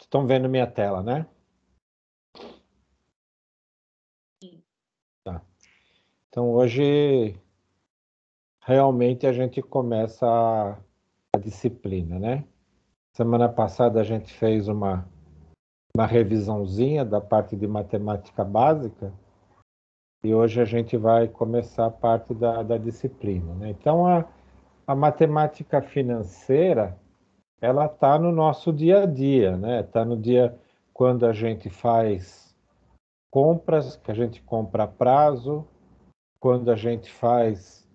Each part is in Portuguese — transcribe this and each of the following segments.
Estão vendo minha tela, né? Sim. Tá. Então, hoje, realmente, a gente começa a disciplina, né? Semana passada, a gente fez uma revisãozinha da parte de matemática básica e hoje a gente vai começar a parte da disciplina, né? Então, a matemática financeira, ela está no nosso dia a dia, né? Está no dia quando a gente faz compras, que a gente compra a prazo, quando a gente faz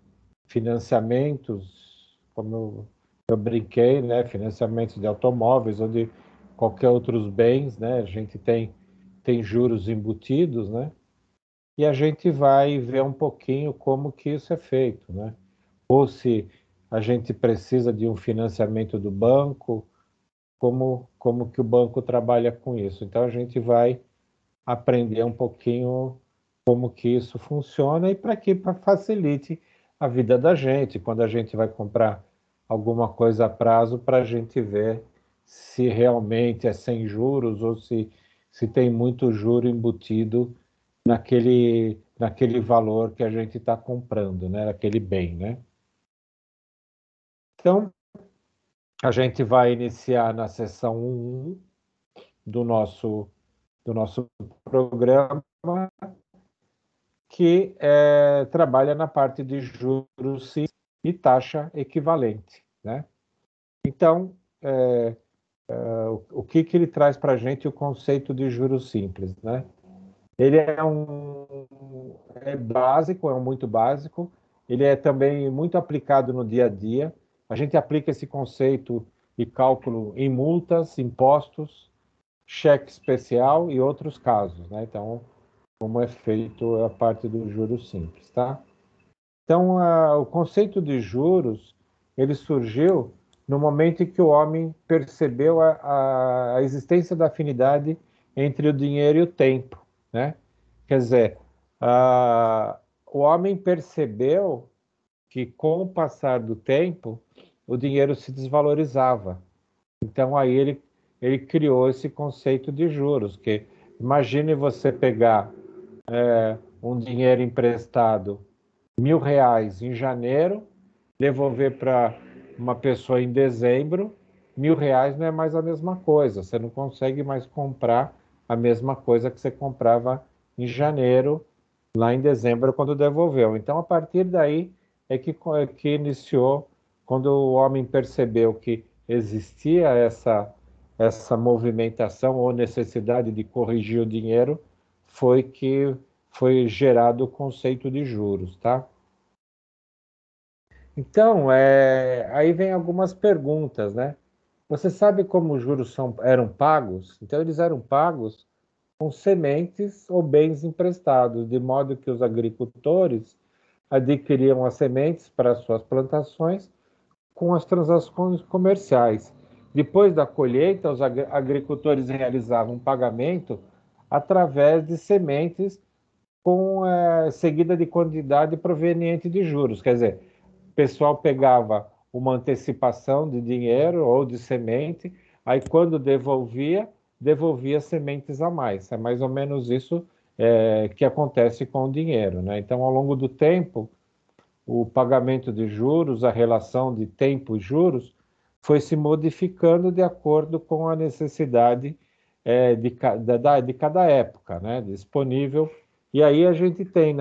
financiamentos, como eu brinquei, né? Financiamentos de automóveis ou de qualquer outros bens, né? A gente tem juros embutidos, né? E a gente vai ver um pouquinho como que isso é feito, né? Ou se a gente precisa de um financiamento do banco, como que o banco trabalha com isso. Então a gente vai aprender um pouquinho como que isso funciona e para facilite a vida da gente, quando a gente vai comprar alguma coisa a prazo, para a gente ver se realmente é sem juros ou se tem muito juro embutido naquele valor que a gente está comprando, né? Aquele bem, né? Então, a gente vai iniciar na sessão 1 do nosso programa, que trabalha na parte de juros e taxa equivalente, né? Então, o que ele traz para a gente o conceito de juros simples, né? Ele é básico, muito básico, ele é também muito aplicado no dia a dia. A gente aplica esse conceito e cálculo em multas, impostos, cheque especial e outros casos, né? Então, como é feito a parte do juros simples, tá? Então, o conceito de juros, ele surgiu no momento em que o homem percebeu a existência da afinidade entre o dinheiro e o tempo, né? Quer dizer, o homem percebeu que com o passar do tempo, o dinheiro se desvalorizava. Então, aí ele criou esse conceito de juros, que imagine você pegar um dinheiro emprestado R$ 1.000 em janeiro, devolver para uma pessoa em dezembro, R$ 1.000 não é mais a mesma coisa. Você não consegue mais comprar a mesma coisa que você comprava em janeiro, lá em dezembro, quando devolveu. Então, a partir daí é que iniciou, quando o homem percebeu que existia essa movimentação ou necessidade de corrigir o dinheiro, foi que foi gerado o conceito de juros, tá? Então, aí vem algumas perguntas, né? Você sabe como os juros eram pagos? Então, eles eram pagos com sementes ou bens emprestados, de modo que os agricultores adquiriam as sementes para suas plantações com as transações comerciais. Depois da colheita, os agricultores realizavam um pagamento através de sementes com seguida de quantidade proveniente de juros. Quer dizer, o pessoal pegava uma antecipação de dinheiro ou de semente, aí quando devolvia sementes a mais. É mais ou menos isso que acontece com o dinheiro, né? Então, ao longo do tempo, o pagamento de juros, a relação de tempo e juros, foi se modificando de acordo com a necessidade de cada época, né? Disponível. E aí a gente tem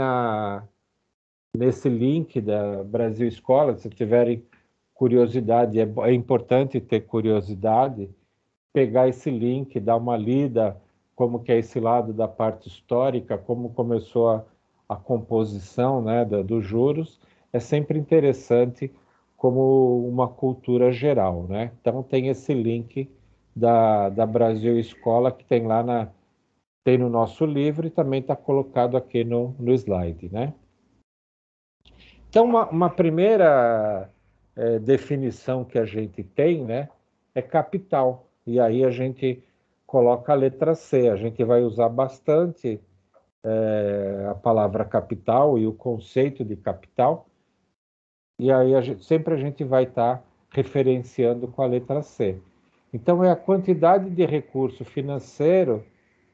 nesse link da Brasil Escola, se tiverem curiosidade, é importante ter curiosidade, pegar esse link, dar uma lida, como que é esse lado da parte histórica, como começou a composição, né, dos juros, é sempre interessante como uma cultura geral, né? Então tem esse link da Brasil Escola que tem no nosso livro e também está colocado aqui no slide, né? Então, uma primeira definição que a gente tem, né, é capital. E aí a gente coloca a letra C. A gente vai usar bastante a palavra capital e o conceito de capital. E aí sempre a gente vai estar referenciando com a letra C. Então, é a quantidade de recurso financeiro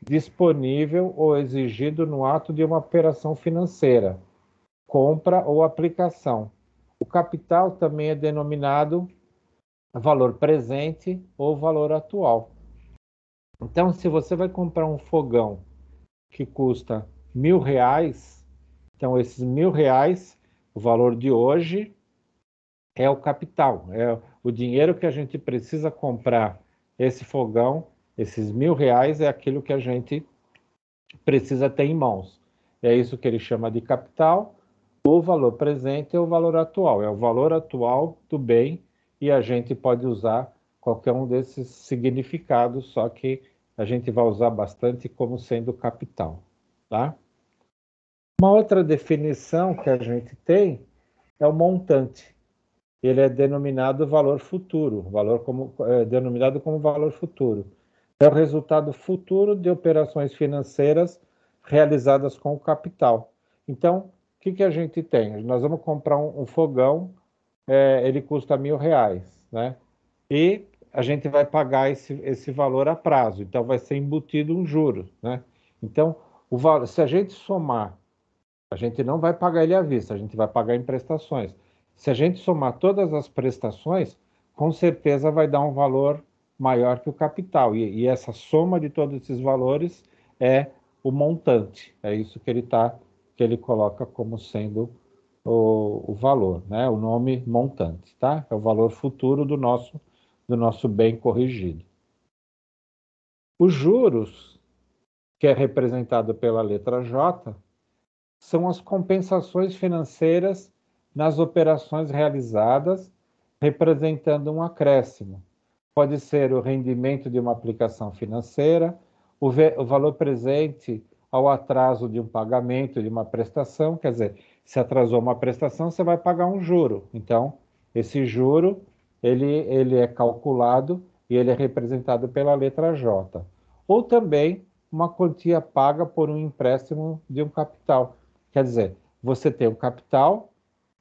disponível ou exigido no ato de uma operação financeira, compra ou aplicação. O capital também é denominado valor presente ou valor atual. Então, se você vai comprar um fogão que custa R$ 1.000, então esses R$ 1.000, o valor de hoje é o capital, é o dinheiro que a gente precisa comprar esse fogão, esses R$ 1.000 é aquilo que a gente precisa ter em mãos. É isso que ele chama de capital. O valor presente é o valor atual, é o valor atual do bem e a gente pode usar qualquer um desses significados, só que a gente vai usar bastante como sendo capital, tá? Uma outra definição que a gente tem é o montante. Ele é denominado valor futuro, denominado como valor futuro. É o resultado futuro de operações financeiras realizadas com o capital. Então, o que a gente tem? Nós vamos comprar um fogão, ele custa R$ 1.000, né? E a gente vai pagar esse valor a prazo, então vai ser embutido um juro, né? Então, se a gente somar, a gente não vai pagar ele à vista, a gente vai pagar em prestações. Se a gente somar todas as prestações, com certeza vai dar um valor maior que o capital. E essa soma de todos esses valores é o montante. É isso que ele coloca como sendo o valor, né? O nome montante, tá? É o valor futuro do nosso bem corrigido. Os juros, que é representado pela letra J, são as compensações financeiras nas operações realizadas, representando um acréscimo. Pode ser o rendimento de uma aplicação financeira, o valor presente ao atraso de um pagamento de uma prestação, quer dizer, se atrasou uma prestação, você vai pagar um juro. Então, esse juro, ele é calculado e ele é representado pela letra J. Ou também uma quantia paga por um empréstimo de um capital. Quer dizer, você tem o capital,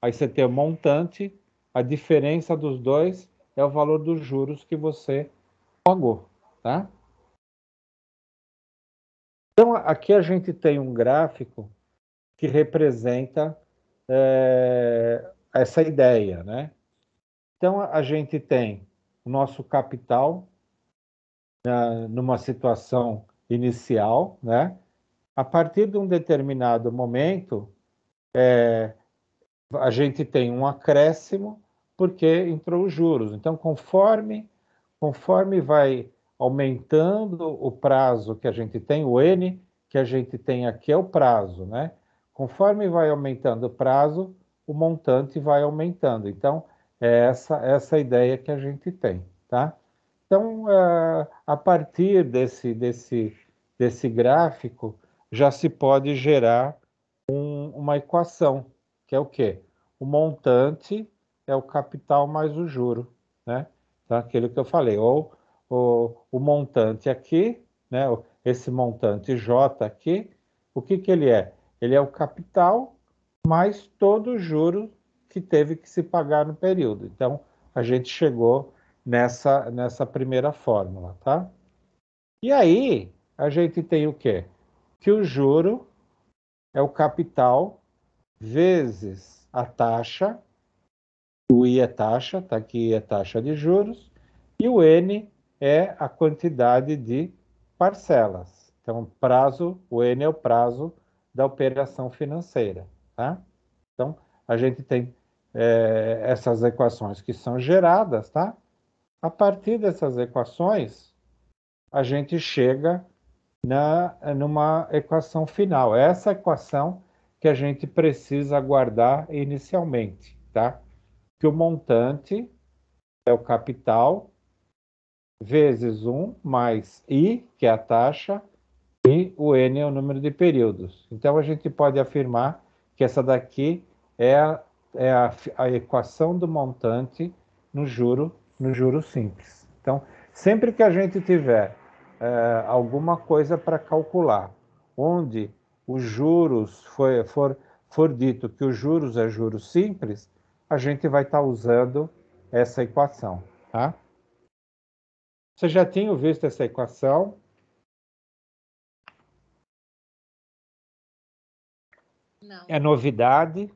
aí você tem o montante, a diferença dos dois é o valor dos juros que você pagou, tá? Então, aqui a gente tem um gráfico que representa essa ideia, né? Então, a gente tem o nosso capital numa situação inicial, né? A partir de um determinado momento, a gente tem um acréscimo porque entrou os juros. Então, conforme vai aumentando o prazo que a gente tem, o N que a gente tem aqui é o prazo, né? Conforme vai aumentando o prazo, o montante vai aumentando. Então, é essa ideia que a gente tem, tá? Então, a partir desse gráfico, já se pode gerar uma equação, que é o quê? O montante é o capital mais o juro, né? Então, aquilo que eu falei, ou o montante aqui, né? Esse montante J aqui, o que ele é? Ele é o capital mais todo o juro que teve que se pagar no período. Então, a gente chegou nessa primeira fórmula, tá? E aí, a gente tem o quê? Que o juro é o capital vezes a taxa, o I é taxa, tá aqui é taxa de juros, e o N é a quantidade de parcelas. Então, o N é o prazo da operação financeira, tá? Então, a gente tem essas equações que são geradas, tá? A partir dessas equações, a gente chega numa equação final. É essa equação que a gente precisa guardar inicialmente, tá? Que o montante é o capital vezes 1 mais I, que é a taxa, e o N é o número de períodos. Então, a gente pode afirmar que essa daqui é a equação do montante no juro simples. Então, sempre que a gente tiver alguma coisa para calcular, onde os juros for dito que os juros é juros simples, a gente vai estar usando essa equação, tá? Você já tinha visto essa equação? Não. É novidade?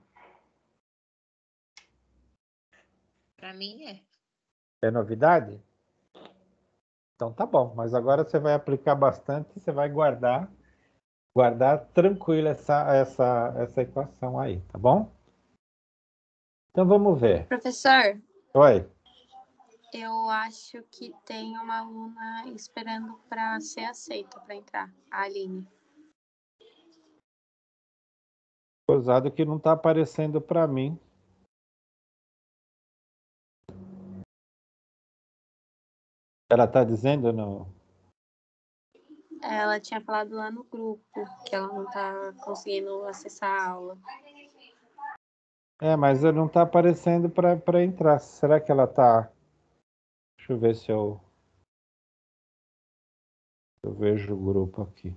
Para mim é. É novidade? Então tá bom, mas agora você vai aplicar bastante e você vai guardar tranquilo essa equação aí, tá bom? Então vamos ver. Professor, Oi. eu acho que tem uma aluna esperando para ser aceita para entrar, a Aline. Gozado que não está aparecendo para mim. Ela está dizendo não? Ela tinha falado lá no grupo que ela não tá conseguindo acessar a aula. Mas não está aparecendo para entrar. Será que ela está? Deixa eu ver se eu vejo o grupo aqui.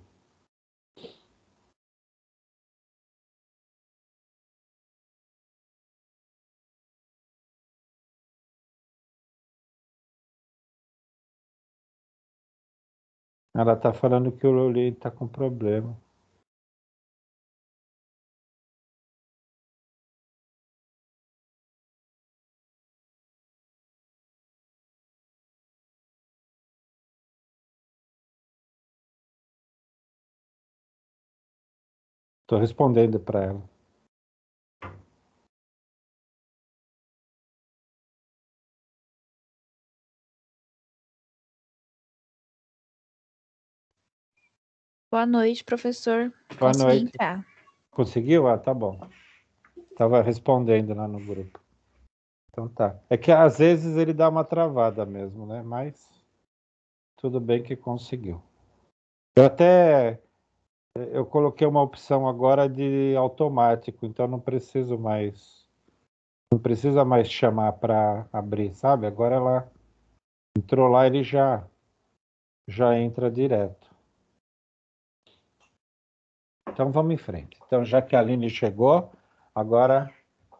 Ela está falando que o Loli está com problema. Estou respondendo para ela. Boa noite, professor. Boa Consegui noite. entrar. Conseguiu? Ah, tá bom. Estava respondendo lá no grupo. Então tá. É que às vezes ele dá uma travada mesmo, né? Mas tudo bem que conseguiu. Eu coloquei uma opção agora de automático, então não precisa mais chamar para abrir, sabe? Agora ela entrou lá, ele já entra direto. Então vamos em frente. Então já que a Aline chegou, agora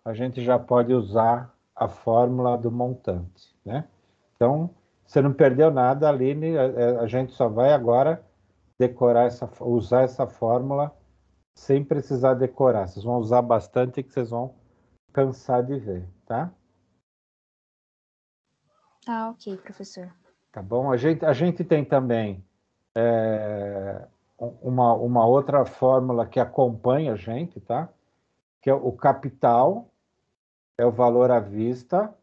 a gente já pode usar a fórmula do montante, né? Então, você não perdeu nada, Aline, a gente só vai agora usar essa fórmula sem precisar decorar. Vocês vão usar bastante que vocês vão cansar de ver, tá? Ah, ok, professor. Tá bom? A gente tem também uma outra fórmula que acompanha a gente, tá? Que é o capital, é o valor à vista,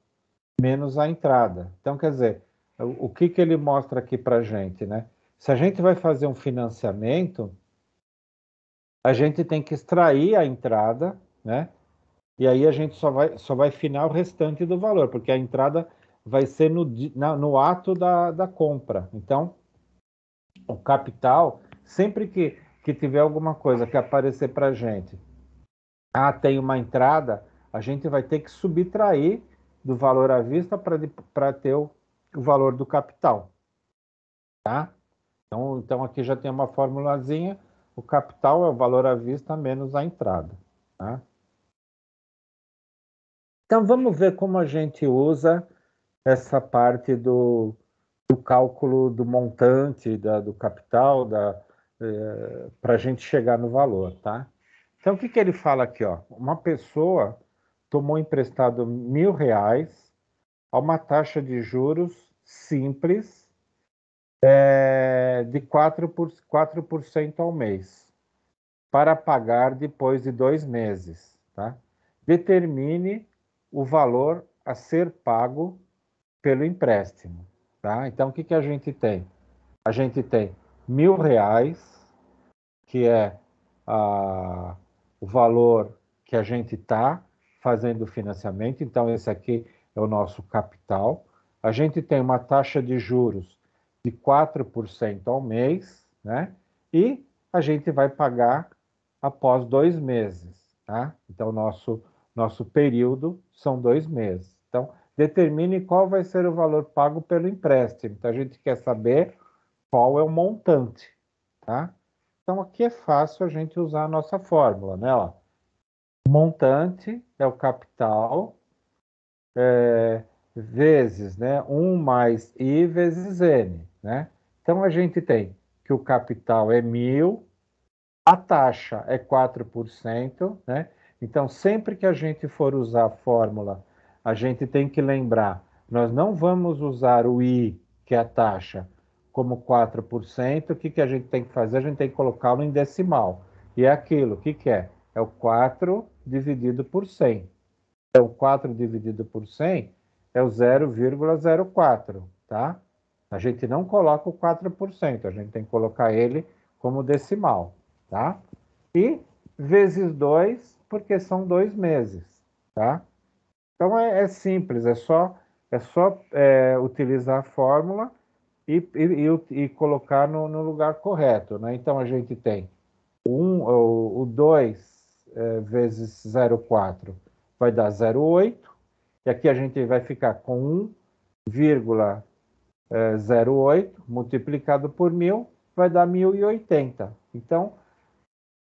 menos a entrada. Então, quer dizer, o que ele mostra aqui para a gente, né? Se a gente vai fazer um financiamento, a gente tem que extrair a entrada, né? E aí a gente só vai finar o restante do valor, porque a entrada vai ser no ato da compra. Então, o capital, sempre que tiver alguma coisa que aparecer para a gente, tem uma entrada, a gente vai ter que subtrair do valor à vista para ter o valor do capital. Tá? Então aqui já tem uma formulazinha, o capital é o valor à vista menos a entrada. Tá? Então vamos ver como a gente usa essa parte do cálculo do montante, do capital, para a gente chegar no valor, tá? Então, o que ele fala aqui? Ó? Uma pessoa tomou emprestado R$ 1.000 a uma taxa de juros simples de 4% ao mês, para pagar depois de 2 meses. Tá? Determine o valor a ser pago pelo empréstimo. Tá? Então, o que a gente tem? A gente tem R$ 1.000, que é o valor que a gente está fazendo o financiamento. Então, esse aqui é o nosso capital. A gente tem uma taxa de juros de 4% ao mês, né? E a gente vai pagar após 2 meses, tá? Então, nosso período são 2 meses. Então, determine qual vai ser o valor pago pelo empréstimo. Então, a gente quer saber qual é o montante, tá? Então, aqui é fácil a gente usar a nossa fórmula, né? Ó, montante é o capital vezes, né, 1 mais I vezes N, né? Então, a gente tem que o capital é 1.000, a taxa é 4%, né? Então, sempre que a gente for usar a fórmula, a gente tem que lembrar, nós não vamos usar o I, que é a taxa, como 4%. O que que a gente tem que fazer? A gente tem que colocá-lo em decimal. E é aquilo, o que que é? É o 4 dividido por 100. Então, 4 dividido por 100 é o 0,04, tá? A gente não coloca o 4%, a gente tem que colocar ele como decimal, tá? E vezes 2, porque são 2 meses, tá? Então, é simples, é só utilizar a fórmula e colocar no lugar correto, né? Então, a gente tem o 2 vezes 0,4 vai dar 0,8, e aqui a gente vai ficar com 1,08 multiplicado por 1.000, vai dar 1.080. Então,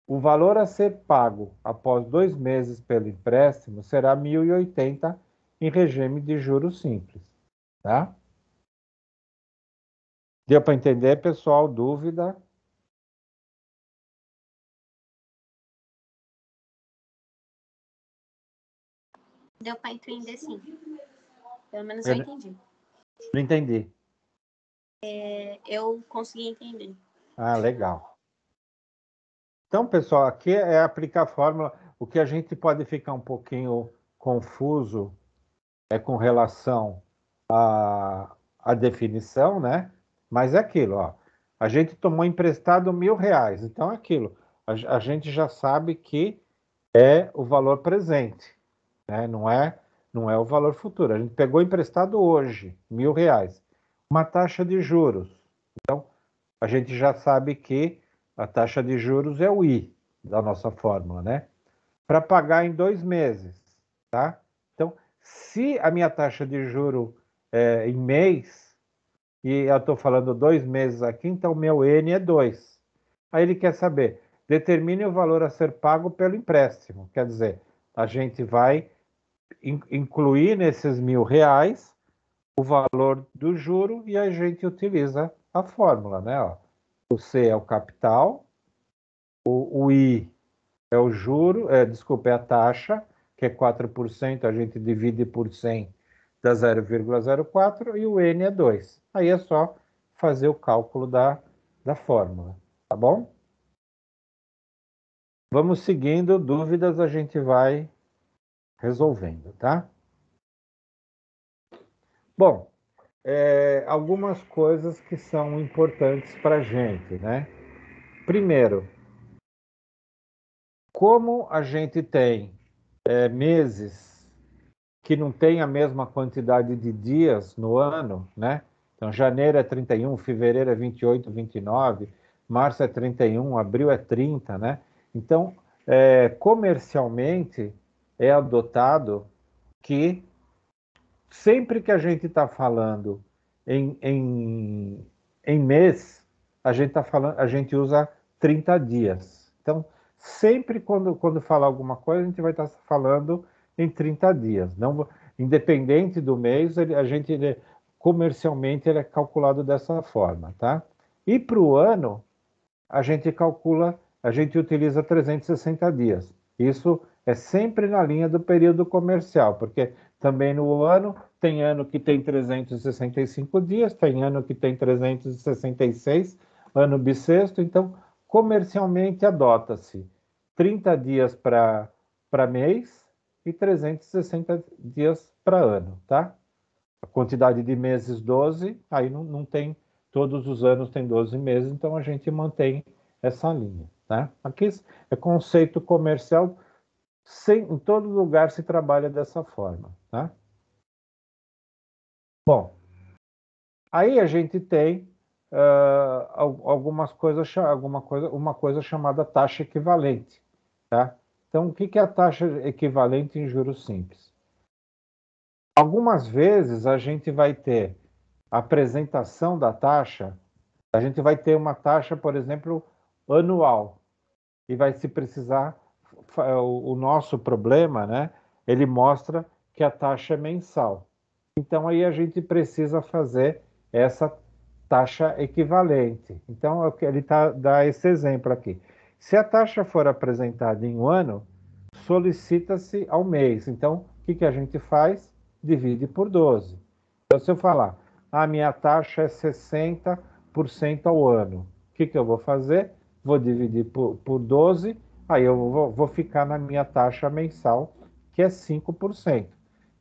o valor a ser pago após 2 meses pelo empréstimo será 1.080 em regime de juros simples, tá? Deu para entender, pessoal? Dúvida? Deu para entender, sim. Pelo menos Eu eu entendi. não entendi. Eu consegui entender. Ah, legal. Então, pessoal, aqui é aplicar a fórmula. O que a gente pode ficar um pouquinho confuso é com relação à definição, né? Mas é aquilo, ó. A gente tomou emprestado R$ 1.000, então é aquilo. A gente já sabe que é o valor presente, né? Não é o valor futuro. A gente pegou emprestado hoje, R$ 1.000. Uma taxa de juros. Então, a gente já sabe que a taxa de juros é o I da nossa fórmula, né? Para pagar em 2 meses, tá? Então, se a minha taxa de juro é em mês, e eu estou falando 2 meses aqui, então meu N é 2. Aí ele quer saber, determine o valor a ser pago pelo empréstimo. Quer dizer, a gente vai incluir nesses R$ 1.000 o valor do juro e a gente utiliza a fórmula, né? Ó, o C é o capital, o I é o juro, desculpa, é a taxa, que é 4%, a gente divide por 100, dá 0,04, e o N é 2. Aí é só fazer o cálculo da fórmula, tá bom? Vamos seguindo, dúvidas a gente vai resolvendo, tá? Bom, algumas coisas que são importantes para a gente, né? Primeiro, como a gente tem meses que não tem a mesma quantidade de dias no ano, né? Então, janeiro é 31, fevereiro é 28, 29, março é 31, abril é 30, né? Então, comercialmente, é adotado que sempre que a gente está falando em mês, a gente usa 30 dias. Então, sempre quando falar alguma coisa, a gente vai estar falando em 30 dias. Não, independente do mês, comercialmente ele é calculado dessa forma, tá? E para o ano, a gente utiliza 360 dias. Isso é sempre na linha do período comercial, porque também no ano tem ano que tem 365 dias, tem ano que tem 366, ano bissexto, então comercialmente adota-se 30 dias para mês e 360 dias para ano, tá? A quantidade de meses 12, aí não tem, todos os anos tem 12 meses, então a gente mantém essa linha, tá? Aqui é conceito comercial, em todo lugar se trabalha dessa forma, tá? Bom, aí a gente tem uma coisa chamada taxa equivalente, tá? Então, o que é a taxa equivalente em juros simples? Algumas vezes a gente vai ter a apresentação da taxa, a gente vai ter uma taxa, por exemplo, anual, e vai se precisar, o nosso problema, né? Ele mostra que a taxa é mensal. Então, aí a gente precisa fazer essa taxa equivalente. Então, ele dá esse exemplo aqui. Se a taxa for apresentada em um ano, solicita-se ao mês. Então, o que a gente faz? Divide por 12. Então, se eu falar, a minha taxa é 60% ao ano, o que eu vou fazer? Vou dividir por 12, aí eu vou ficar na minha taxa mensal, que é 5%.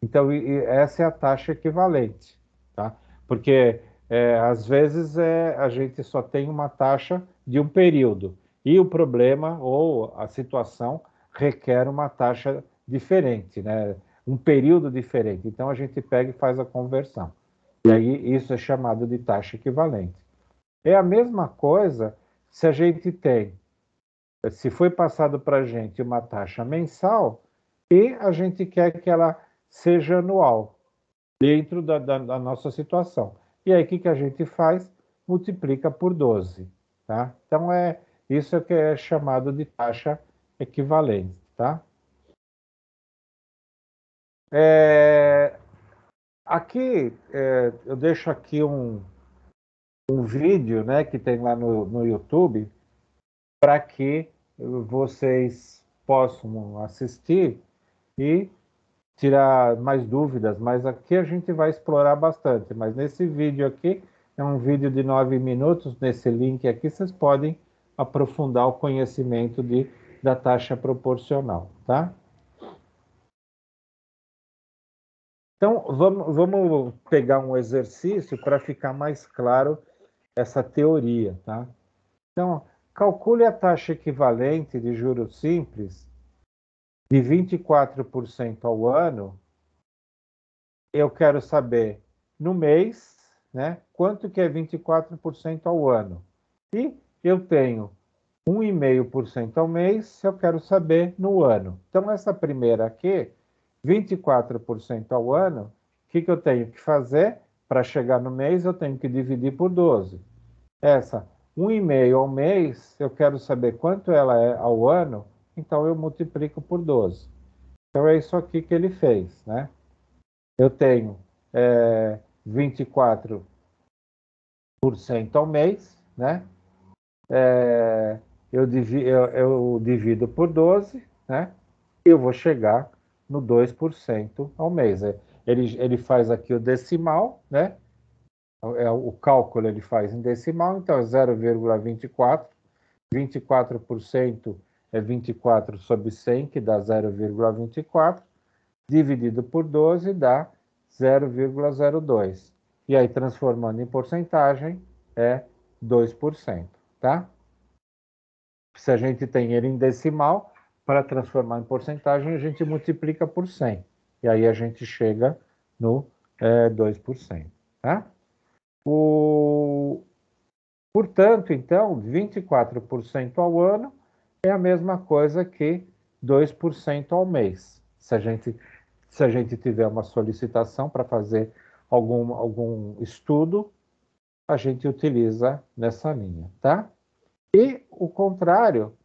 Então, essa é a taxa equivalente, tá? Porque, às vezes, a gente só tem uma taxa de um período, e o problema ou a situação requer uma taxa diferente, né? Um período diferente. Então, a gente pega e faz a conversão. E aí, isso é chamado de taxa equivalente. É a mesma coisa se a gente tem, se foi passado para a gente uma taxa mensal e a gente quer que ela seja anual, dentro da nossa situação. E aí, o que a gente faz? Multiplica por 12, tá? Então, isso é que é chamado de taxa equivalente, tá? Aqui, eu deixo aqui um vídeo, né, que tem lá no YouTube, para que vocês possam assistir e tirar mais dúvidas, mas aqui a gente vai explorar bastante. Mas nesse vídeo aqui, é um vídeo de 9 minutos, nesse link aqui, vocês podem aprofundar o conhecimento da taxa proporcional, tá? Então, vamos pegar um exercício para ficar mais claro essa teoria, tá? Então, calcule a taxa equivalente de juros simples de 24% ao ano. Eu quero saber no mês, né, quanto que é 24% ao ano. E eu tenho 1,5% ao mês, eu quero saber no ano. Então, essa primeira aqui, 24% ao ano, o que eu tenho que fazer? Para chegar no mês, eu tenho que dividir por 12. Essa 1,5 ao mês, eu quero saber quanto ela é ao ano, então eu multiplico por 12. Então é isso aqui que ele fez, né? Eu tenho 24% ao mês, né? Eu divido por 12, né? E eu vou chegar no 2% ao mês. Ele faz aqui o decimal, né? O cálculo ele faz em decimal, então é 0,24. 24% é 24 sobre 100, que dá 0,24. Dividido por 12 dá 0,02. E aí, transformando em porcentagem, é 2%, tá? Se a gente tem ele em decimal, para transformar em porcentagem, a gente multiplica por 100. E aí a gente chega no 2%, tá? Portanto, então, 24% ao ano é a mesma coisa que 2% ao mês. Se a gente tiver uma solicitação para fazer algum estudo, a gente utiliza nessa linha, tá? E o contrário,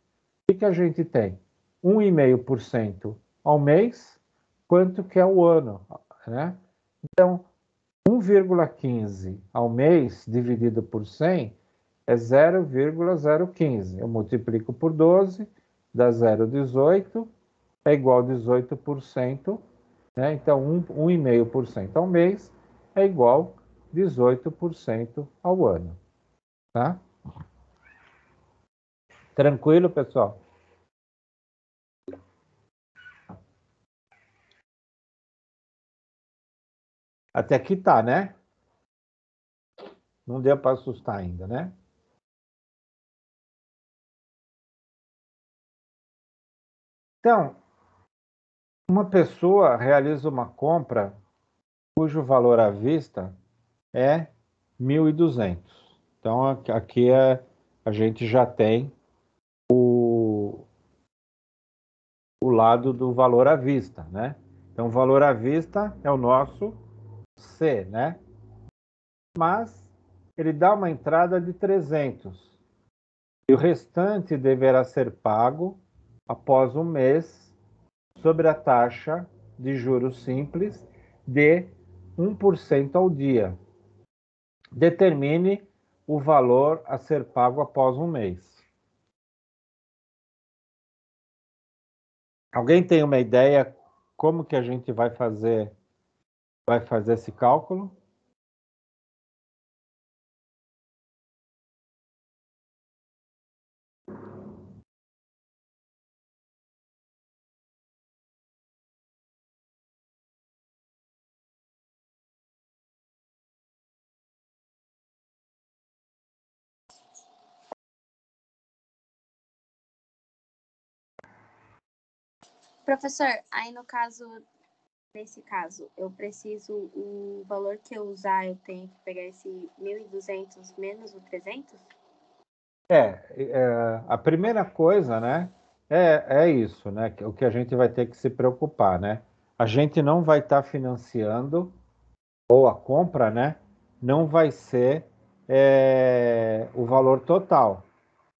o que a gente tem? 1,5% ao mês, quanto que é o ano, né? Então, 1,15 ao mês dividido por 100 é 0,015. Eu multiplico por 12, dá 0,18, é igual a 18%, né? Então, 1,5% ao mês é igual a 18% ao ano, tá? Tranquilo, pessoal? Até aqui tá, né? Não deu para assustar ainda, né? Então, uma pessoa realiza uma compra cujo valor à vista é 1.200. Então, aqui a gente já tem o lado do valor à vista, né? Então, o valor à vista é o nosso C, né? Mas ele dá uma entrada de 300 e o restante deverá ser pago após um mês sobre a taxa de juros simples de 1% ao dia. Determine o valor a ser pago após um mês. Alguém tem uma ideia como que a gente vai fazer esse cálculo? Professor, aí nesse caso, eu preciso, o valor que eu usar, eu tenho que pegar esse 1.200 menos o 300? A primeira coisa, né, é isso, né, o que a gente vai ter que se preocupar, né? A gente não vai estar financiando, ou a compra, né, não vai ser o valor total.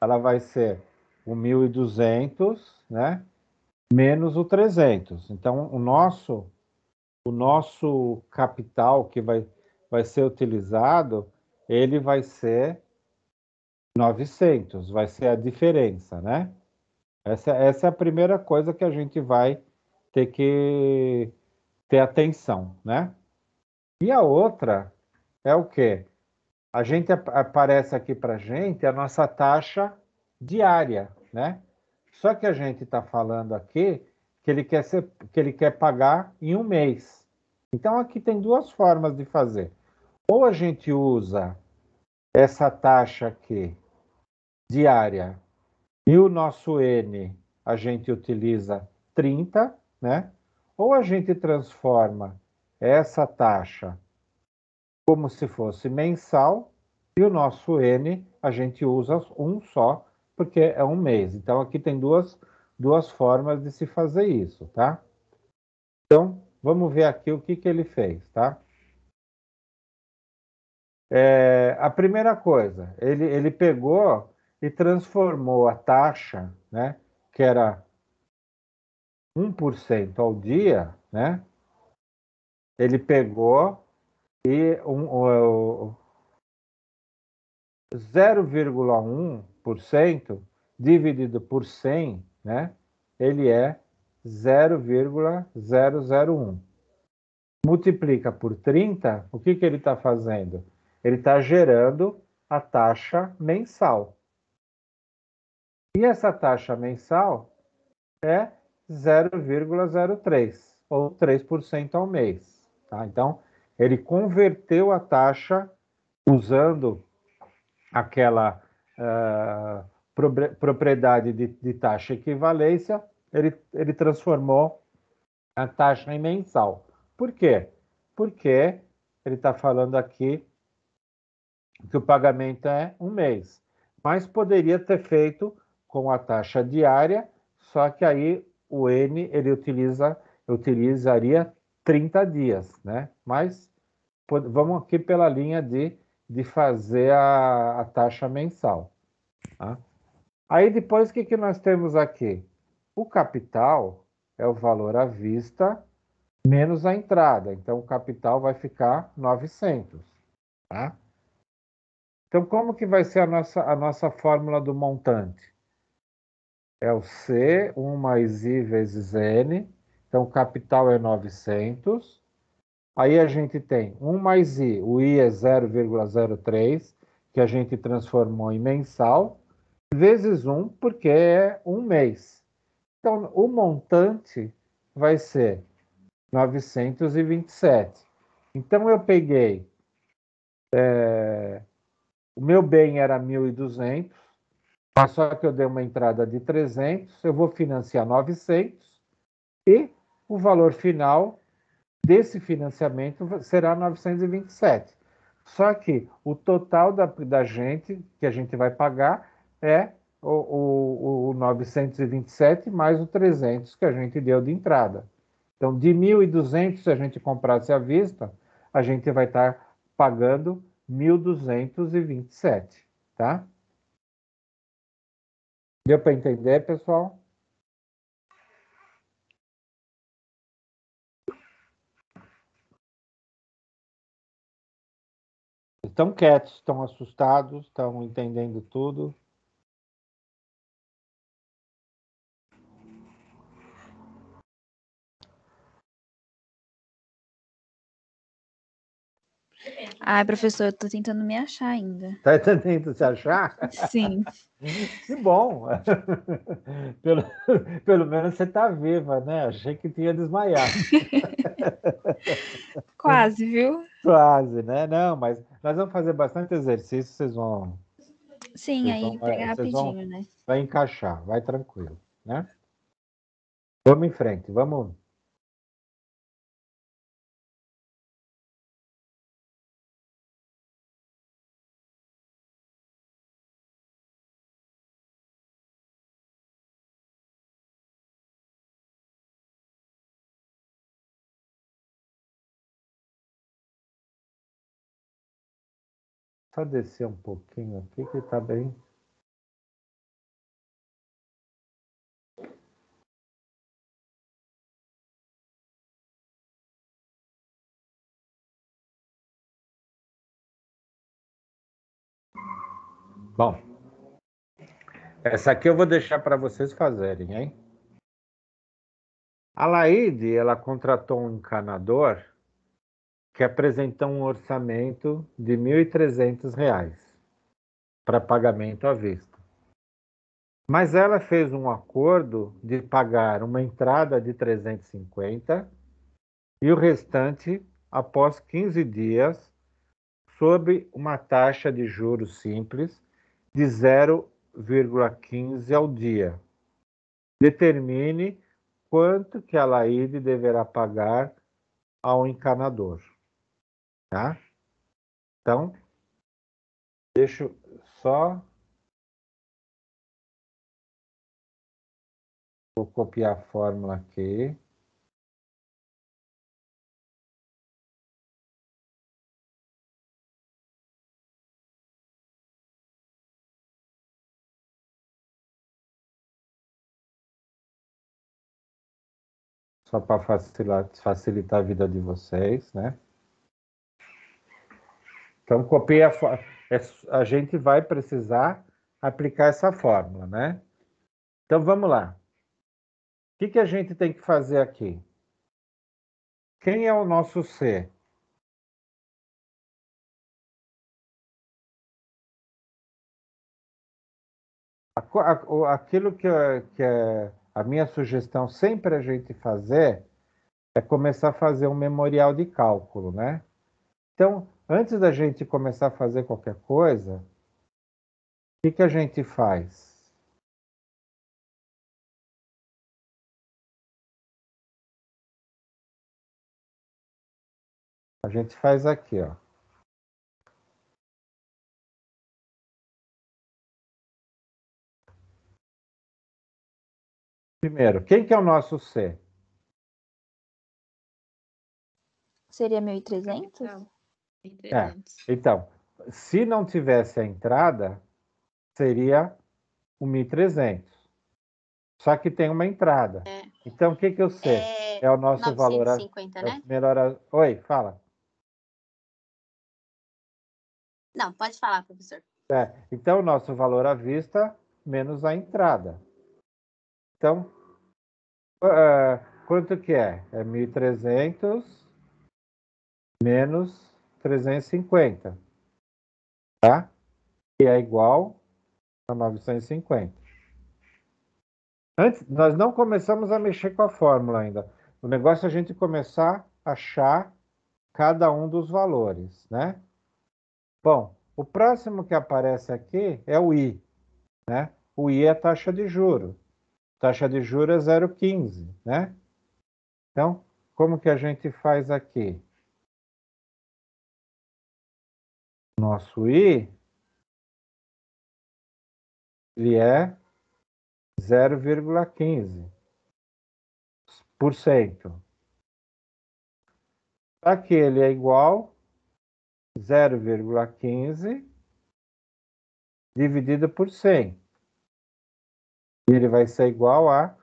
Ela vai ser o 1.200, né, menos o 300. Então, o nosso capital que vai ser utilizado, ele vai ser 900, vai ser a diferença, né? Essa é a primeira coisa que a gente vai ter que ter atenção, né? E a outra é o quê? A gente aparece aqui para a gente a nossa taxa diária, né? Só que a gente está falando aqui que ele quer pagar em um mês. Então aqui tem duas formas de fazer. Ou a gente usa essa taxa aqui diária e o nosso N a gente utiliza 30, né? Ou a gente transforma essa taxa como se fosse mensal e o nosso N a gente usa um só, porque é um mês. Então aqui tem duas formas de se fazer isso, tá? Então, vamos ver aqui o que ele fez, tá? A primeira coisa, ele pegou e transformou a taxa, né, que era 1% ao dia, né? Ele pegou e 0,1% dividido por 100, né? Ele é 0,001. Multiplica por 30, o que ele está fazendo? Ele está gerando a taxa mensal. E essa taxa mensal é 0,03, ou 3% ao mês. Tá? Então, ele converteu a taxa usando aquela propriedade de taxa equivalência, ele transformou a taxa em mensal. Por quê? Porque ele está falando aqui que o pagamento é um mês, mas poderia ter feito com a taxa diária, só que aí o N ele utilizaria 30 dias, né? Mas vamos aqui pela linha de fazer a taxa mensal. Tá? Aí depois o que nós temos aqui? O capital é o valor à vista menos a entrada. Então o capital vai ficar 900. Tá? Então como que vai ser a nossa fórmula do montante? É o C, 1 mais I vezes N. Então o capital é 900. Aí a gente tem 1 mais I, o I é 0,03, que a gente transformou em mensal, vezes 1, porque é um mês. Então, o montante vai ser 927. Então, eu peguei, o meu bem era 1.200, mas só que eu dei uma entrada de 300, eu vou financiar 900, e o valor final desse financiamento será 927. Só que o total da gente, que a gente vai pagar, é o 927 mais o 300 que a gente deu de entrada. Então, de 1.200, se a gente comprasse à vista, a gente vai estar pagando 1.227, tá? Deu para entender, pessoal? Estão quietos, estão assustados, estão entendendo tudo. Ai, professor, eu tô tentando me achar ainda. Está tentando se achar? Sim, Que bom! Pelo, pelo menos você está viva, né? Achei que tinha desmaiado. quase, viu? Quase, né? Não, mas nós vamos fazer bastante exercício, Sim, aí pega vocês vão, rapidinho, né? vai encaixar, vai tranquilo, né? Vamos em frente, vamos. Só descer um pouquinho aqui que está bem. Bom, essa aqui eu vou deixar para vocês fazerem, hein? A Laide, ela contratou um encanador que apresentou um orçamento de R$ 1.300 para pagamento à vista. Mas ela fez um acordo de pagar uma entrada de 350 e o restante após 15 dias, sob uma taxa de juros simples de 0,15 ao dia. Determine quanto que a Laide deverá pagar ao encanador. Tá? Então, deixa eu só... Vou copiar a fórmula aqui. Só para facilitar a vida de vocês, né? Então, copia a gente vai precisar aplicar essa fórmula, né? Então, vamos lá. O que a gente tem que fazer aqui? Quem é o nosso C? Aquilo que é a minha sugestão sempre a gente fazer é começar a fazer um memorial de cálculo, né? Então, antes da gente começar a fazer qualquer coisa, o que a gente faz? A gente faz aqui, ó. Primeiro, quem que é o nosso C? Seria 1.300? Então, É. 1.300. Então, se não tivesse a entrada, seria o 1.300. Só que tem uma entrada. Então, o que eu sei? É o nosso valor... 950, é né? melhor... Oi, fala. Não, pode falar, professor. Então, o nosso valor à vista menos a entrada. Então, quanto que é? É 1.300 menos 350. Tá? Que é igual a 950. Antes, nós não começamos a mexer com a fórmula ainda. O negócio é a gente começar a achar cada um dos valores, né? Bom, o próximo que aparece aqui é o I, né? O I é a taxa de juros. Taxa de juros é 0,15, né? Então, como que a gente faz aqui? Nosso I, ele é 0,15%. Aqui ele é igual 0,15 dividido por 100. E ele vai ser igual a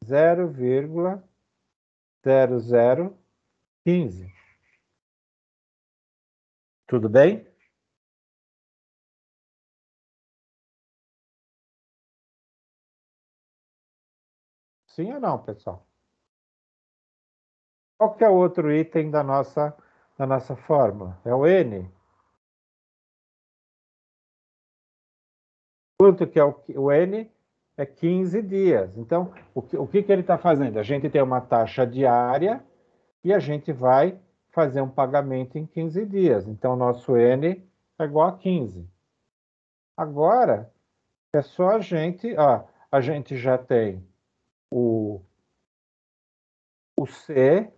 0,0015. Tudo bem? Sim ou não, pessoal? Qual que é o outro item da nossa fórmula? É o N. Quanto que é o N? É 15 dias. Então, o que ele está fazendo? A gente tem uma taxa diária e a gente vai fazer um pagamento em 15 dias. Então, nosso N é igual a 15. Agora, é só a gente já tem o C,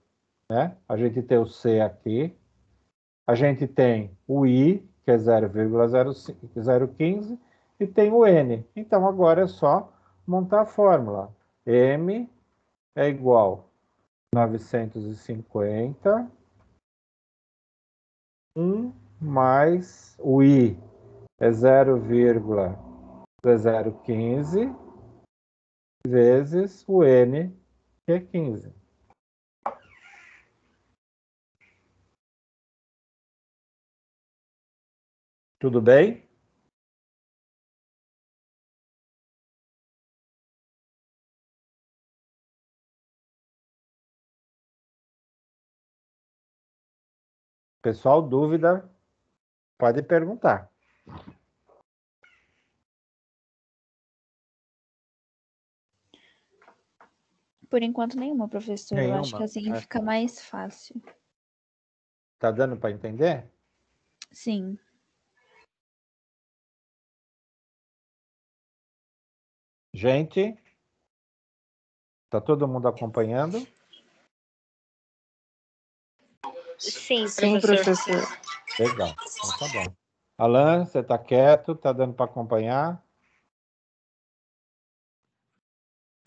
né? A gente tem o C aqui. A gente tem o I, que é 0,015, e tem o N. Então, agora é só montar a fórmula. M é igual a 950, 1 mais o I é 0,015, vezes o N, que é 15. Tudo bem? Pessoal, dúvida, pode perguntar. Por enquanto, nenhuma, professor. Eu acho que Nenhuma. assim fica mais fácil. Tá dando para entender? Sim. Gente, tá todo mundo acompanhando? Sim, Sim, professor. Legal, então tá bom. Alan, você tá quieto? Tá dando para acompanhar?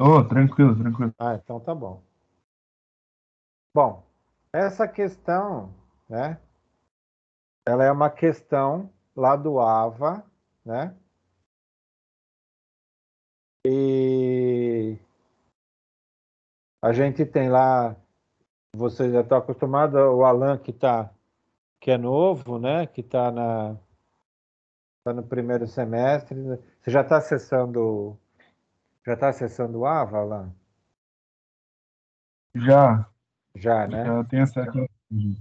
Oh, tranquilo, tranquilo. Ah, então tá bom. Bom, essa questão, né? Ela é uma questão lá do AVA, né? E a gente tem lá, você já está acostumado, o Alan que é novo, né? Que está no primeiro semestre. Você já está acessando o AVA, Alan? Já, Já, né? já tenho acesso.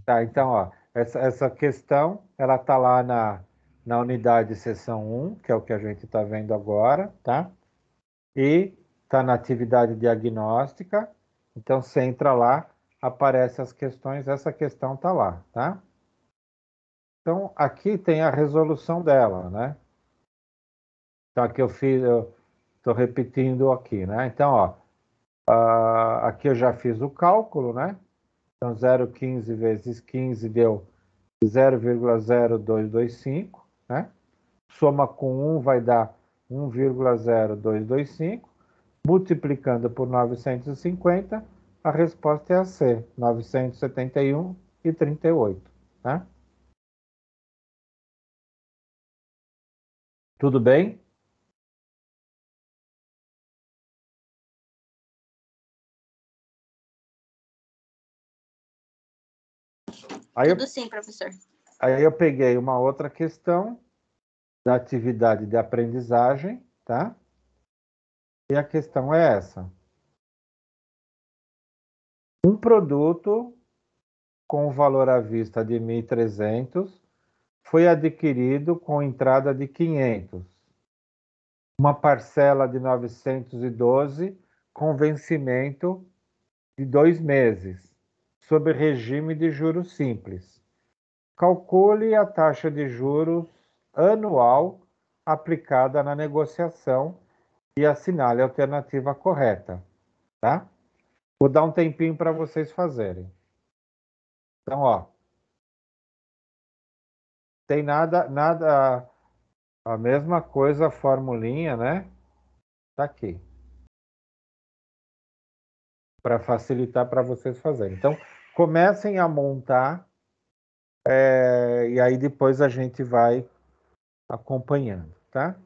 Tá, então, ó, essa questão, ela está lá na unidade seção 1, que é o que a gente está vendo agora, tá? E está na atividade diagnóstica. Então, você entra lá, aparece as questões, essa questão está lá, tá? Então, aqui tem a resolução dela, né? Então, aqui eu estou repetindo aqui, né? Então, ó, aqui eu já fiz o cálculo, né? Então, 0,15 vezes 15 deu 0,0225, né? Soma com 1 vai dar 1,0225. Multiplicando por 950, a resposta é a C, 971,38. Tá? Tudo bem? Tudo sim, professor. Aí eu peguei uma outra questão da atividade de aprendizagem, tá? E a questão é essa. Um produto com valor à vista de 1.300 foi adquirido com entrada de 500. Uma parcela de 912 com vencimento de 2 meses, sob regime de juros simples. Calcule a taxa de juros anual aplicada na negociação e assinale a alternativa correta, tá? Vou dar um tempinho para vocês fazerem. Então, ó, tem nada, a mesma coisa, a formulinha, né? Tá aqui. Para facilitar para vocês fazerem. Então, comecem a montar, e aí depois a gente vai acompanhando, tá?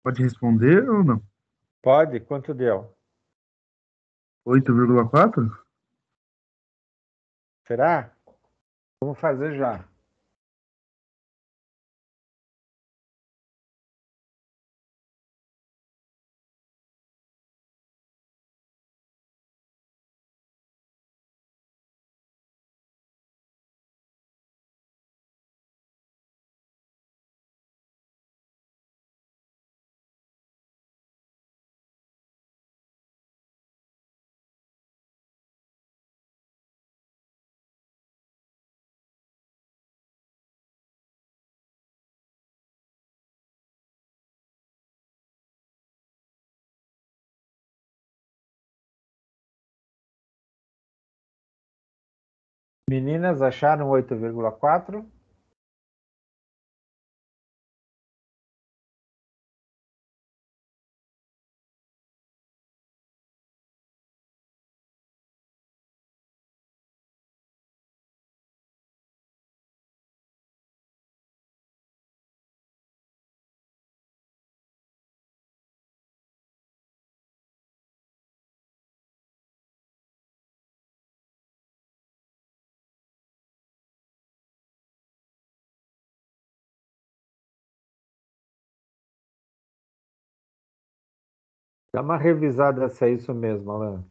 Pode responder ou não? Pode? Quanto deu? 8,4? Será? Vamos fazer já. Meninas, acharam 8,4? Dá uma revisada se é isso mesmo, Alan.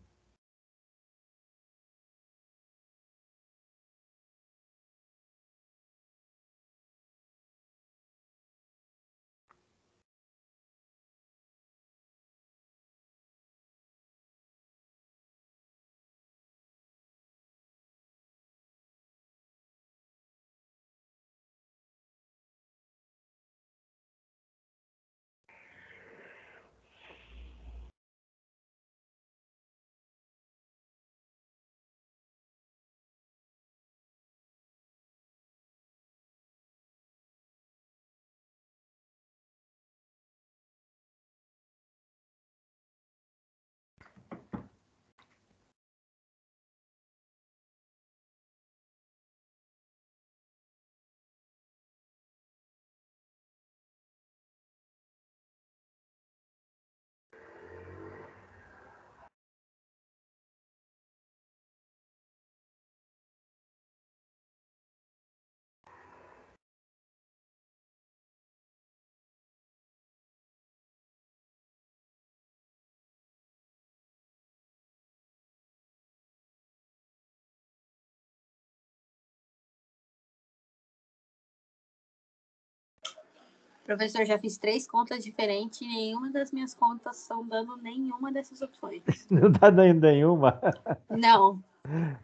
Professor, já fiz 3 contas diferentes e nenhuma das minhas contas estão dando nenhuma dessas opções. Não está dando nenhuma? Não.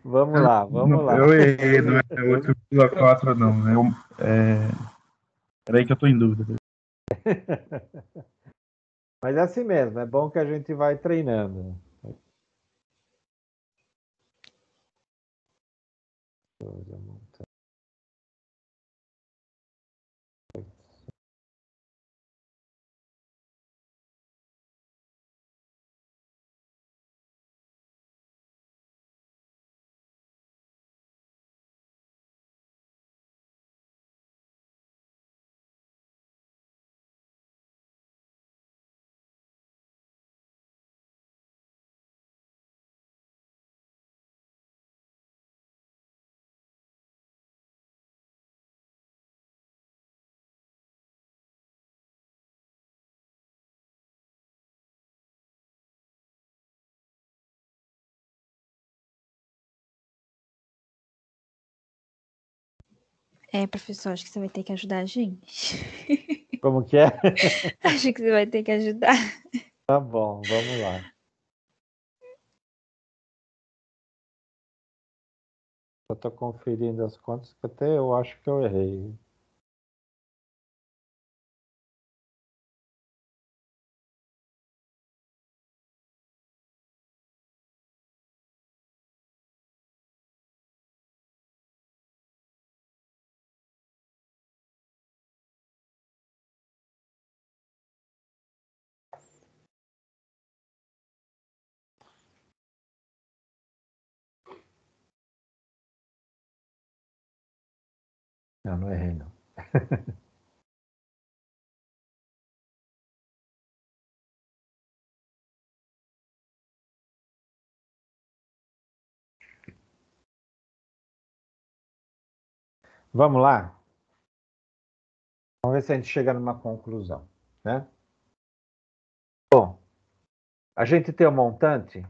Vamos lá, vamos lá. Eu errei, não é 8,4 não. Peraí que eu tô em dúvida. Mas é assim mesmo, é bom que a gente vai treinando. Professor, acho que você vai ter que ajudar a gente. Como que é? Acho que você vai ter que ajudar. Tá bom, vamos lá. Eu estou conferindo as contas que até eu acho que eu errei. Não, não errei não. Vamos lá? Vamos ver se a gente chega numa conclusão, né? Bom, a gente tem o montante.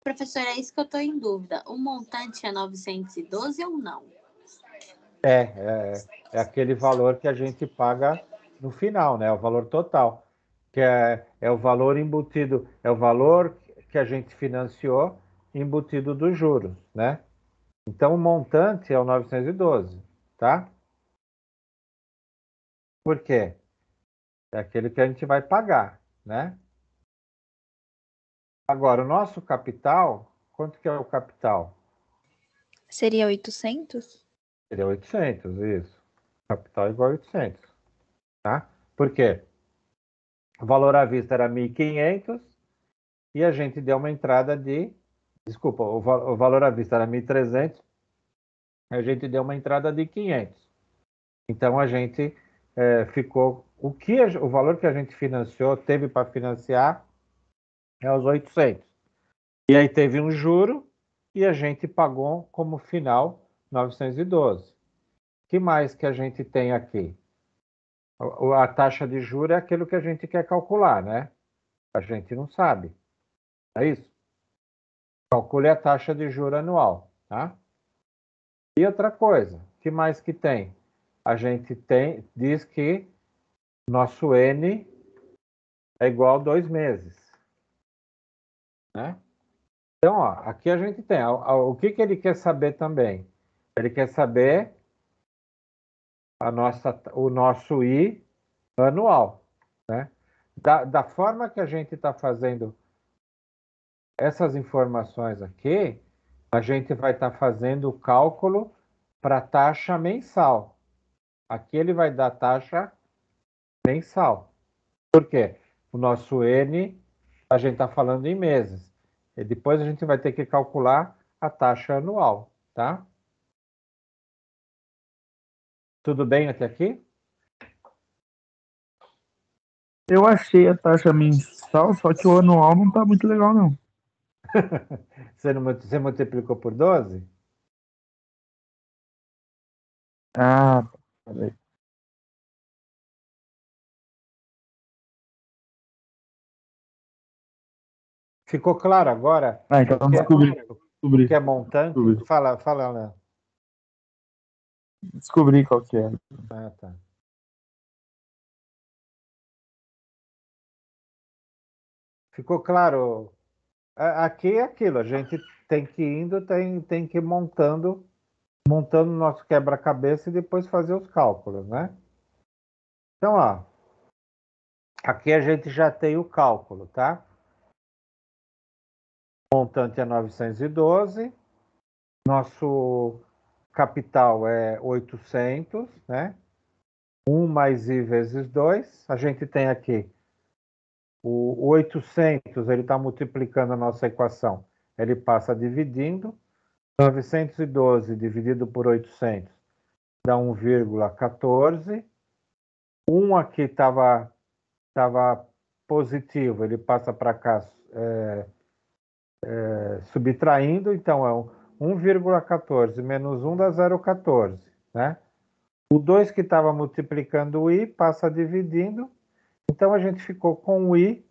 Professor, é isso que eu estou em dúvida. O montante é 912 ou não? É aquele valor que a gente paga no final, né? O valor total, que é o valor embutido, é o valor que a gente financiou embutido dos juros, né? Então, o montante é o 912, tá? Por quê? É aquele que a gente vai pagar, né? Agora, o nosso capital, quanto que é o capital? Seria 800? Seria 800, isso. Capital igual a 800, tá? Por quê? O valor à vista era 1.500 e a gente deu uma entrada de... Desculpa, o valor à vista era 1.300, a gente deu uma entrada de 500. Então, a gente ficou... O valor que a gente financiou, teve para financiar, é os 800. E aí teve um juro e a gente pagou como final 912. O que mais que a gente tem aqui? A taxa de juros é aquilo que a gente quer calcular, né? A gente não sabe. É isso? Calcule a taxa de juros anual, tá? E outra coisa, o que mais que tem? A gente diz que nosso N é igual a 2 meses, né? Então, ó, aqui a gente tem. O que ele quer saber também? Ele quer saber o nosso I anual, né? Da forma que a gente está fazendo essas informações aqui, a gente vai estar fazendo o cálculo para a taxa mensal. Aqui ele vai dar taxa mensal. Por quê? O nosso N, a gente está falando em meses. E depois a gente vai ter que calcular a taxa anual, tá? Tudo bem até aqui? Eu achei a taxa mensal, só que o anual não tá muito legal, não. Você multiplicou por 12? Ah, peraí. Ficou claro agora Ah, então o que é montante? descobri. Fala, Léo. Descobri qual que é. Ah, tá. Ficou claro? Aqui é aquilo, a gente tem que ir indo, tem que ir montando o nosso quebra-cabeça e depois fazer os cálculos, né? Então, ó, aqui a gente já tem o cálculo, tá? O montante é 912, nosso capital é 800, né? 1 mais I vezes 2, a gente tem aqui o 800, ele está multiplicando a nossa equação, ele passa dividindo, 912 dividido por 800 dá 1,14. 1 aqui estava positivo, ele passa para cá subtraindo, então é 1,14 menos 1 dá 0,14, né? O 2 que estava multiplicando o I passa dividindo, então a gente ficou com o I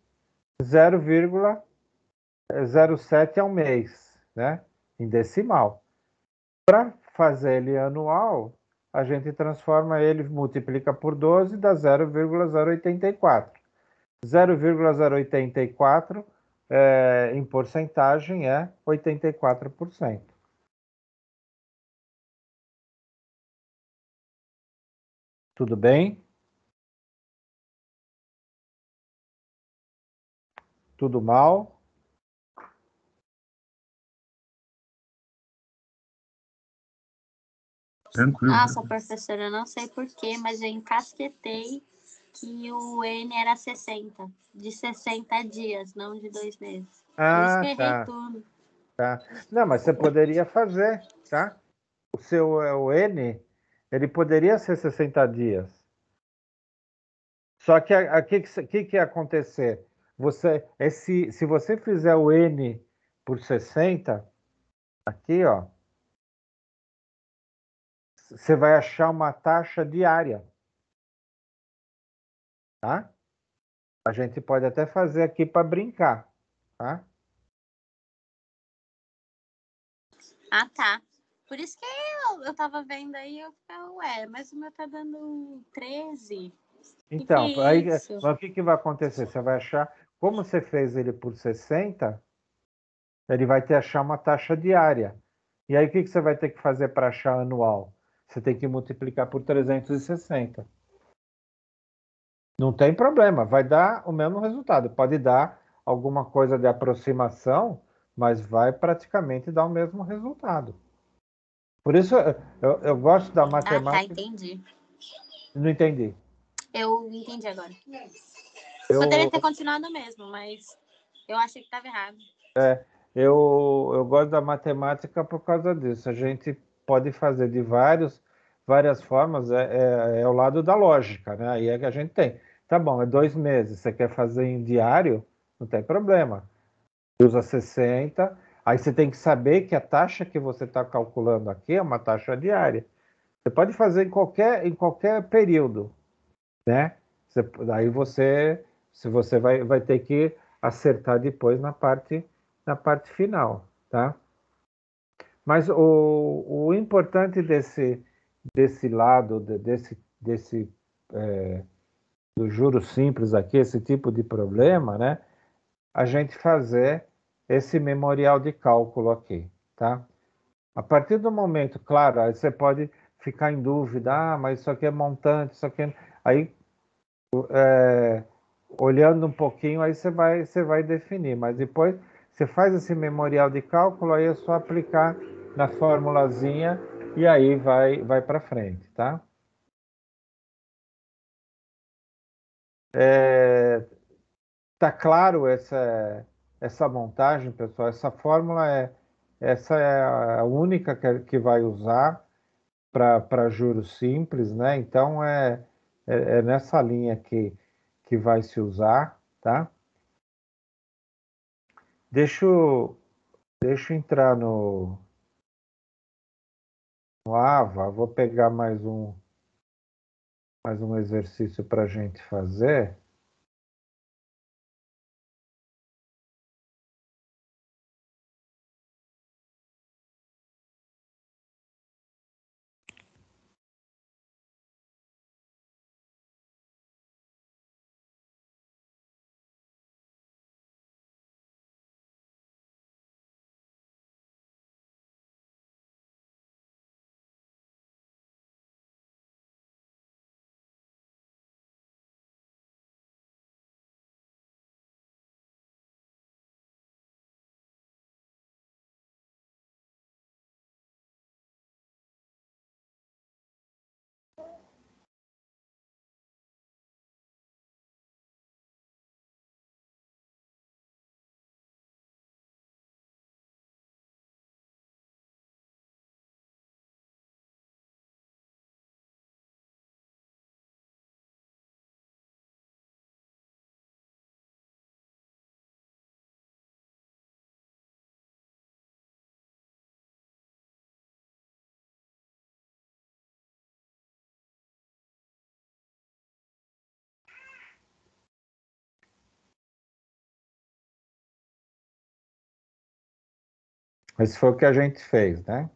0,07 ao mês, né? Em decimal. Para fazer ele anual, a gente transforma ele, multiplica por 12, dá 0,084. 0,084 em porcentagem é 84%. Tudo bem? Tudo mal? Tranquilo. Nossa, professora, eu não sei porquê, mas eu encasquetei que o N era 60. De 60 dias, não de 2 meses. Por isso que eu errei Tá. tudo. Tá? Não, mas você poderia fazer, tá? O N, ele poderia ser 60 dias. Só que o que ia acontecer? Se você fizer o N por 60, aqui, ó, você vai achar uma taxa diária, tá? A gente pode até fazer aqui para brincar, tá? Ah, tá. Por isso que eu tava vendo aí, eu ficava, ué, mas o meu tá dando 13. Então, Que aí, isso? o que vai acontecer? Você vai achar, como você fez ele por 60, ele vai ter achar uma taxa diária. E aí o que você vai ter que fazer para achar anual? Você tem que multiplicar por 360. Não tem problema, vai dar o mesmo resultado. Pode dar alguma coisa de aproximação, mas vai praticamente dar o mesmo resultado. Por isso eu gosto da Ah, tá, matemática. entendi. Não entendi. Eu entendi agora. Poderia Eu, ter continuado mesmo, mas eu achei que tava errado. eu gosto da matemática por causa disso. A gente pode fazer de várias formas, é o lado da lógica, né? Aí é que a gente tem. Tá bom, é 2 meses, você quer fazer em diário? Não tem problema. Usa 60, aí você tem que saber que a taxa que você está calculando aqui é uma taxa diária. Você pode fazer em qualquer período, né? Daí se você vai ter que acertar depois na parte final, tá? Mas o importante desse lado, do juro simples aqui, esse tipo de problema, né? A gente fazer esse memorial de cálculo aqui, tá? A partir do momento, claro, aí você pode ficar em dúvida, mas isso aqui é montante, isso aqui Aí, olhando um pouquinho, aí você vai definir, mas depois você faz esse memorial de cálculo, aí é só aplicar na formulazinha e aí vai para frente, tá? Tá claro essa montagem, pessoal? Essa é a única que vai usar para juros simples, né? Então é nessa linha que vai se usar, tá? Deixa eu, deixa eu entrar no AVA, vou pegar mais um exercício para a gente fazer. Esse foi o que a gente fez, né?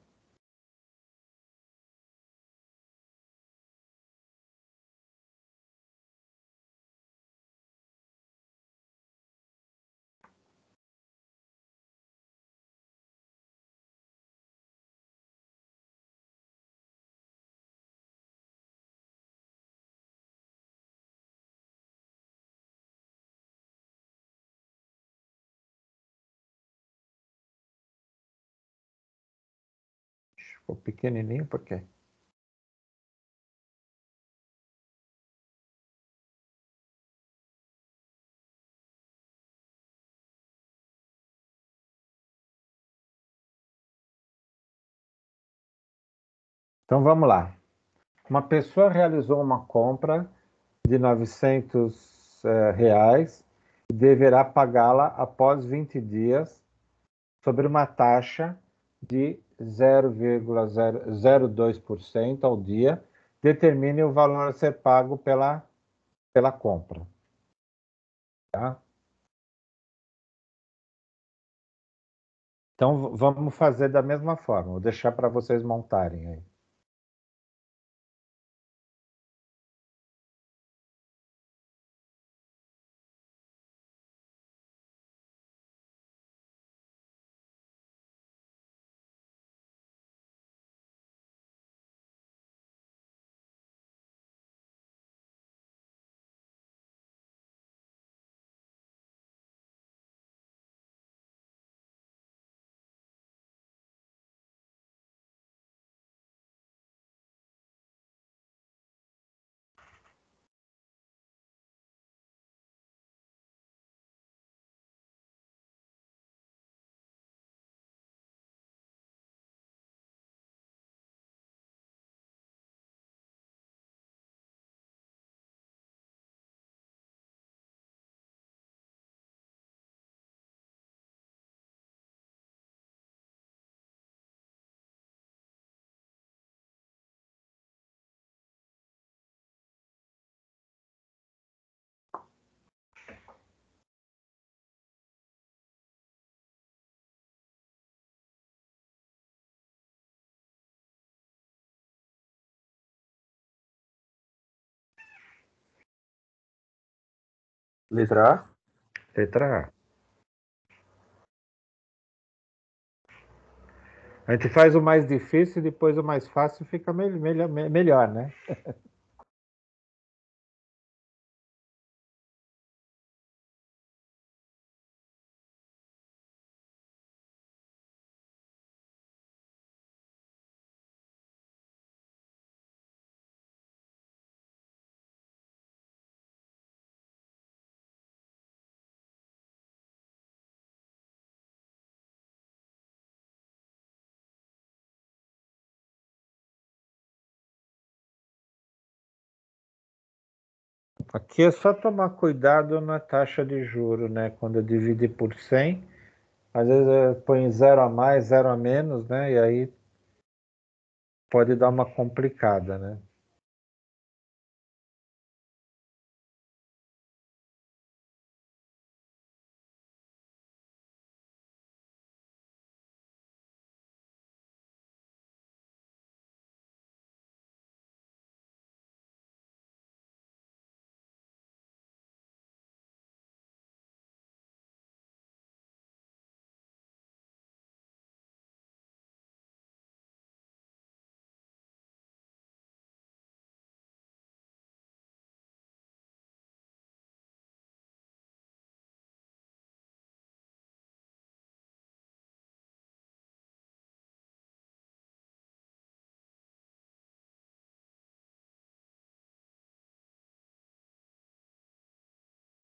Ficou pequenininho, por quê? Então vamos lá. Uma pessoa realizou uma compra de R$ 900 reais e deverá pagá-la após 20 dias sobre uma taxa de 0,002% ao dia. Determine o valor a ser pago pela compra. Tá? Então vamos fazer da mesma forma. Vou deixar para vocês montarem aí. Letra A? Letra A. A gente faz o mais difícil e depois o mais fácil fica melhor, né? Aqui é só tomar cuidado na taxa de juro, né? Quando eu dividir por 100, às vezes põe zero a mais, zero a menos, né? E aí pode dar uma complicada, né?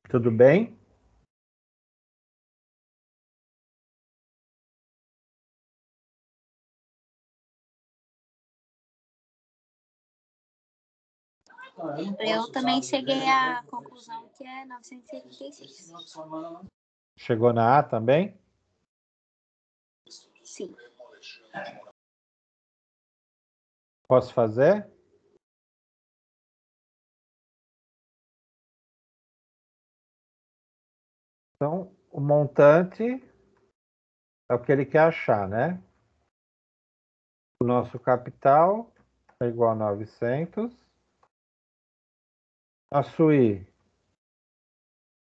Tudo bem? Eu também cheguei à conclusão que é 986. Chegou na A também? Sim. Posso fazer? Então, o montante é o que ele quer achar, né? O nosso capital é igual a 900. A SUI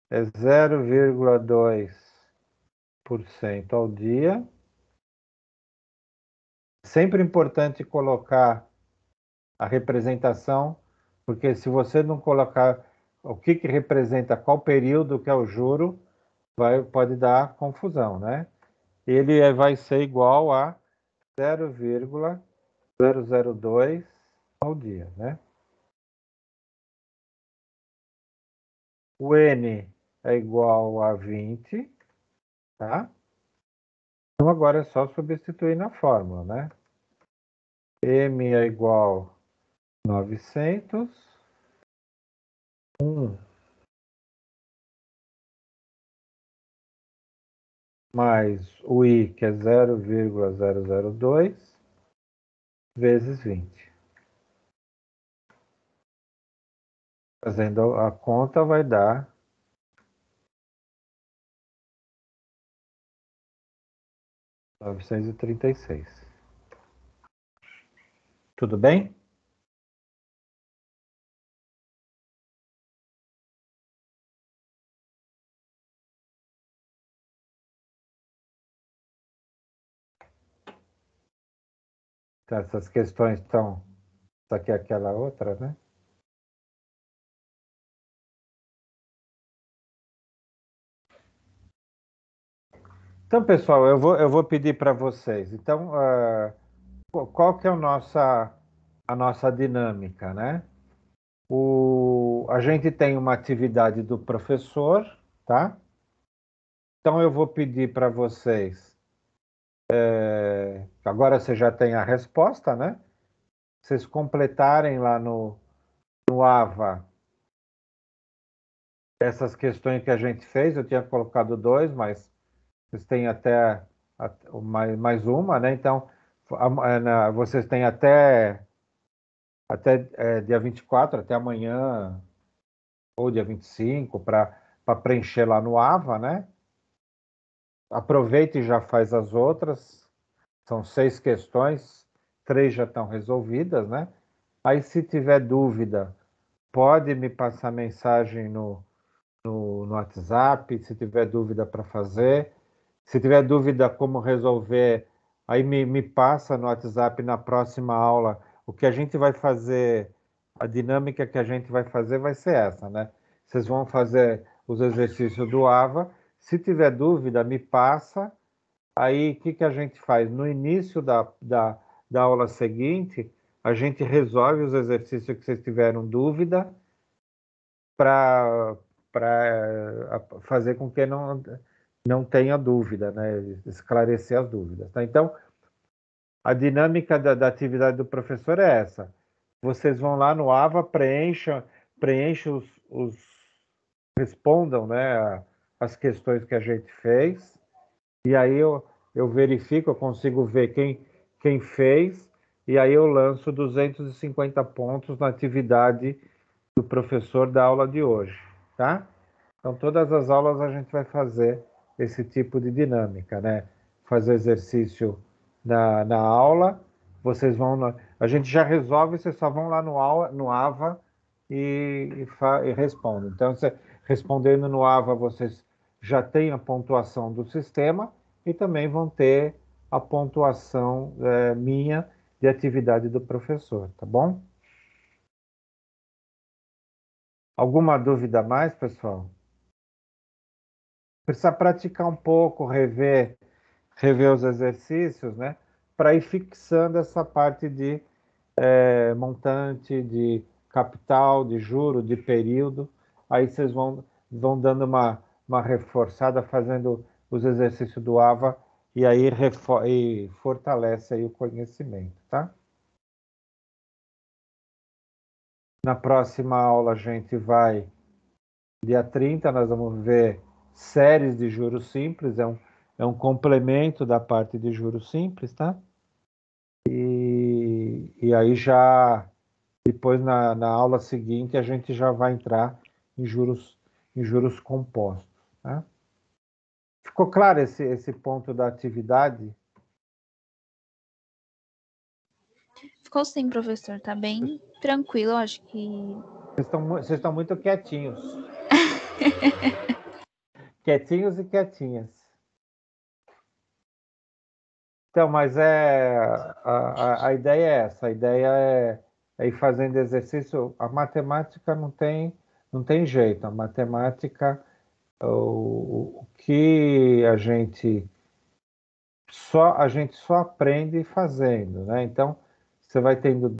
é 0,2% ao dia. Sempre importante colocar a representação, porque se você não colocar o que representa qual período que é o juro, pode dar confusão, né? Ele vai ser igual a 0,002 ao dia, né? O N é igual a 20, tá? Então agora é só substituir na fórmula, né? M é igual a 900. 1 mais o I, que é 0,002, vezes 20. Fazendo a conta vai dar 936. Tudo bem? Então, essas questões estão... Isso aqui é aquela outra, né? Então, pessoal, eu vou pedir para vocês. Então, qual que é a nossa dinâmica, né? A gente tem uma atividade do professor, tá? Então, eu vou pedir para vocês... agora você já tem a resposta, né? Vocês completarem lá no AVA essas questões que a gente fez. Eu tinha colocado 2, mas vocês têm até mais uma, né? Então, vocês têm até dia 24, até amanhã, ou dia 25, para preencher lá no AVA, né? Aproveite e já faz as outras. São 6 questões, 3 já estão resolvidas, né? Aí, se tiver dúvida, pode me passar mensagem no WhatsApp, se tiver dúvida para fazer. Se tiver dúvida como resolver, aí me passa no WhatsApp na próxima aula. O que a gente vai fazer, a dinâmica que a gente vai fazer vai ser essa, né? Vocês vão fazer os exercícios do AVA. Se tiver dúvida, me passa. Aí, o que, que a gente faz? No início da aula seguinte, a gente resolve os exercícios que vocês tiveram dúvida para fazer com que não tenha dúvida, né? Esclarecer as dúvidas. Tá? Então, a dinâmica da atividade do professor é essa. Vocês vão lá no AVA, preenchem respondam, né, as questões que a gente fez, e aí eu verifico, eu consigo ver quem fez, e aí eu lanço 250 pontos na atividade do professor da aula de hoje, tá? Então, todas as aulas a gente vai fazer esse tipo de dinâmica, né? Fazer exercício na aula, vocês vão... A gente já resolve, vocês só vão lá no AVA e respondem. Então, respondendo no AVA, vocês já têm a pontuação do sistema e também vão ter a pontuação minha de atividade do professor, tá bom? Alguma dúvida a mais, pessoal? Precisa praticar um pouco, rever os exercícios, né? Para ir fixando essa parte de montante, de capital, de juro, de período. Aí vocês vão dando uma reforçada, fazendo os exercícios do AVA, e aí e fortalece aí o conhecimento, tá? Na próxima aula a gente vai, dia 30, nós vamos ver séries de juros simples, é um complemento da parte de juros simples, tá? E aí já, depois na aula seguinte, a gente já vai entrar em juros compostos, tá? Ficou claro esse ponto da atividade? Ficou sim, professor. Tá bem tranquilo, acho que. Vocês estão muito quietinhos. Quietinhos e quietinhas. Então, mas a ideia é essa, a ideia é ir fazendo exercício. A matemática não tem jeito, a matemática, o que a gente só aprende fazendo, né? Então, você vai tendo